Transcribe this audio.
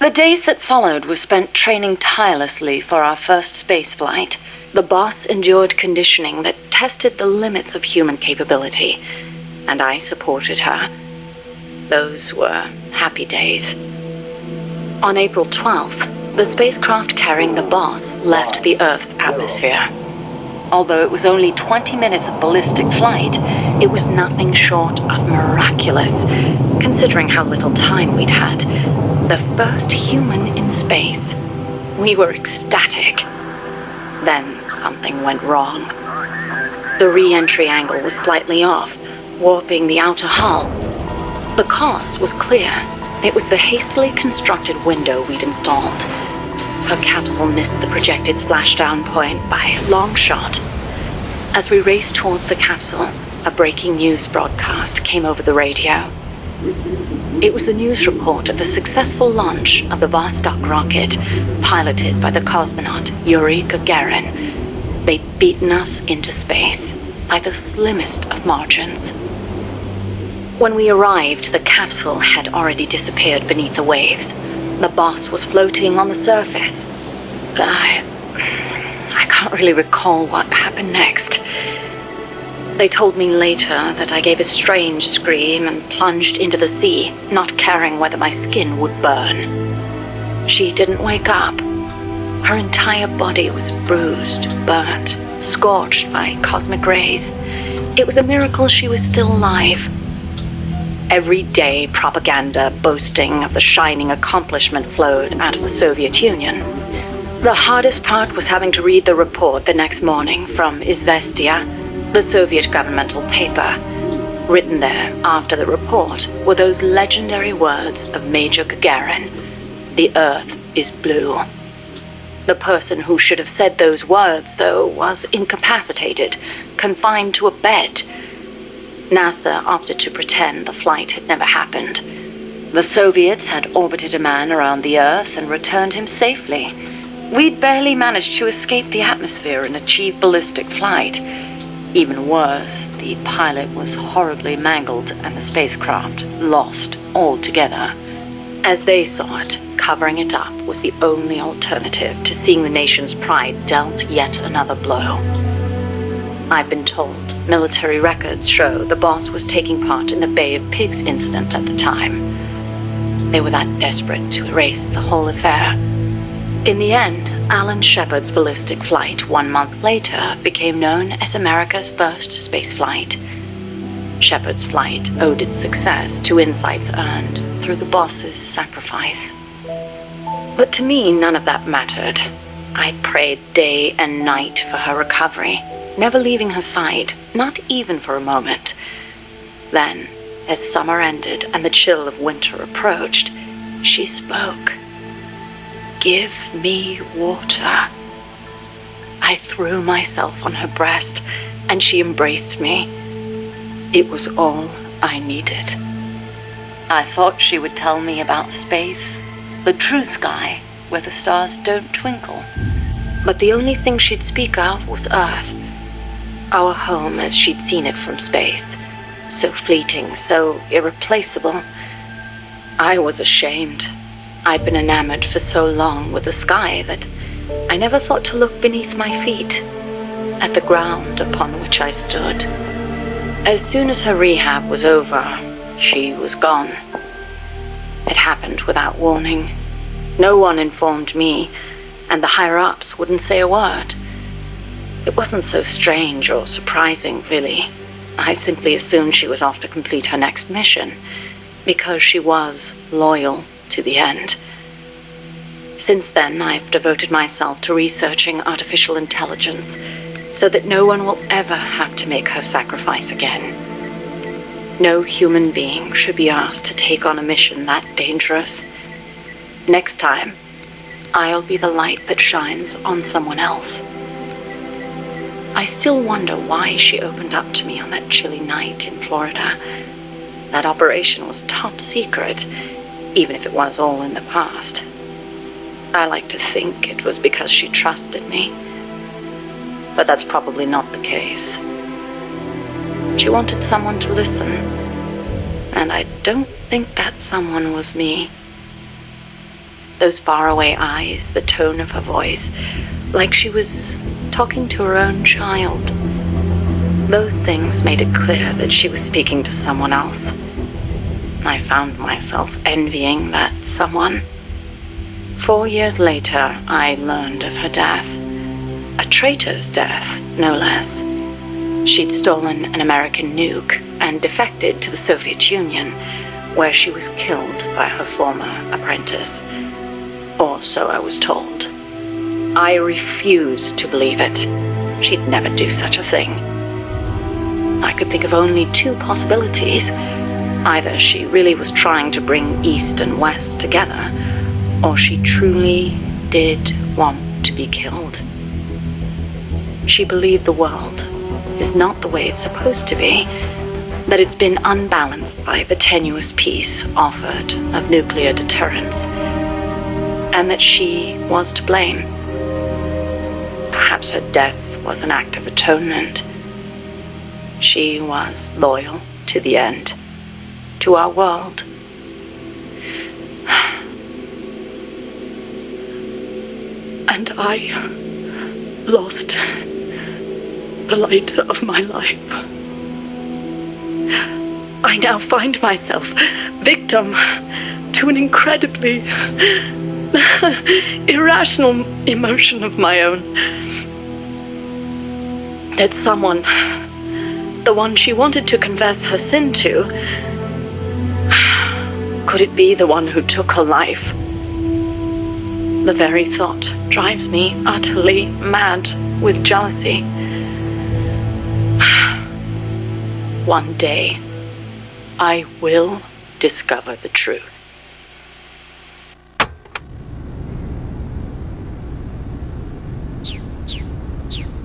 The days that followed were spent training tirelessly for our first space flight. The boss endured conditioning that tested the limits of human capability, and I supported her. Those were happy days. On April 12th, the spacecraft carrying the boss left the Earth's atmosphere. Although it was only 20 minutes of ballistic flight, it was nothing short of miraculous, considering how little time we'd had. The first human in space. We were ecstatic. Then something went wrong. The re-entry angle was slightly off, warping the outer hull. The cause was clear. It was the hastily constructed window we'd installed. Her capsule missed the projected splashdown point by a long shot. As we raced towards the capsule, a breaking news broadcast came over the radio. It was the news report of the successful launch of the Vostok rocket, piloted by the cosmonaut Yuri Gagarin. They'd beaten us into space by the slimmest of margins. When we arrived, the capsule had already disappeared beneath the waves. The boss was floating on the surface. I can't really recall what happened next. They told me later that I gave a strange scream and plunged into the sea, not caring whether my skin would burn. She didn't wake up. Her entire body was bruised, burnt, scorched by cosmic rays. It was a miracle she was still alive. Every day, propaganda boasting of the shining accomplishment flowed out of the Soviet Union. The hardest part was having to read the report the next morning from Izvestia, the Soviet governmental paper. Written there after the report were those legendary words of Major Gagarin: "The Earth is blue." The person who should have said those words, though, was incapacitated, confined to a bed. NASA opted to pretend the flight had never happened. The Soviets had orbited a man around the Earth and returned him safely. We'd barely managed to escape the atmosphere and achieve ballistic flight. Even worse, the pilot was horribly mangled and the spacecraft lost altogether. As they saw it, covering it up was the only alternative to seeing the nation's pride dealt yet another blow. I've been told military records show the boss was taking part in the Bay of Pigs incident at the time. They were that desperate to erase the whole affair. In the end, Alan Shepard's ballistic flight 1 month later became known as America's first spaceflight. Shepard's flight owed its success to insights earned through the boss's sacrifice. But to me, none of that mattered. I prayed day and night for her recovery, never leaving her side, not even for a moment. Then, as summer ended and the chill of winter approached, she spoke. "Give me water." I threw myself on her breast, and she embraced me. It was all I needed. I thought she would tell me about space, the true sky, where the stars don't twinkle. But the only thing she'd speak of was Earth, our home as she'd seen it from space, so fleeting, so irreplaceable. I was ashamed. I'd been enamored for so long with the sky that I never thought to look beneath my feet, at the ground upon which I stood. As soon as her rehab was over, she was gone. It happened without warning. No one informed me, and the higher-ups wouldn't say a word. It wasn't so strange or surprising, really. I simply assumed she was off to complete her next mission, because she was loyal to the end. Since then, I've devoted myself to researching artificial intelligence, so that no one will ever have to make her sacrifice again. No human being should be asked to take on a mission that dangerous. Next time, I'll be the light that shines on someone else. I still wonder why she opened up to me on that chilly night in Florida. That operation was top secret, even if it was all in the past. I like to think it was because she trusted me, but that's probably not the case. She wanted someone to listen, and I don't think that someone was me. Those faraway eyes, the tone of her voice, like she was talking to her own child. Those things made it clear that she was speaking to someone else. I found myself envying that someone. 4 years later, I learned of her death. A traitor's death, no less. She'd stolen an American nuke and defected to the Soviet Union, where she was killed by her former apprentice. Or so I was told. I refused to believe it. She'd never do such a thing. I could think of only 2 possibilities. Either she really was trying to bring East and West together, or she truly did want to be killed. She believed the world is not the way it's supposed to be, that it's been unbalanced by the tenuous peace offered of nuclear deterrence, and that she was to blame. Perhaps her death was an act of atonement. She was loyal to the end, to our world. And I lost the light of my life. I now find myself victim to an incredibly irrational emotion of my own. That someone, the one she wanted to confess her sin to, could it be the one who took her life? The very thought drives me utterly mad with jealousy. One day, I will discover the truth.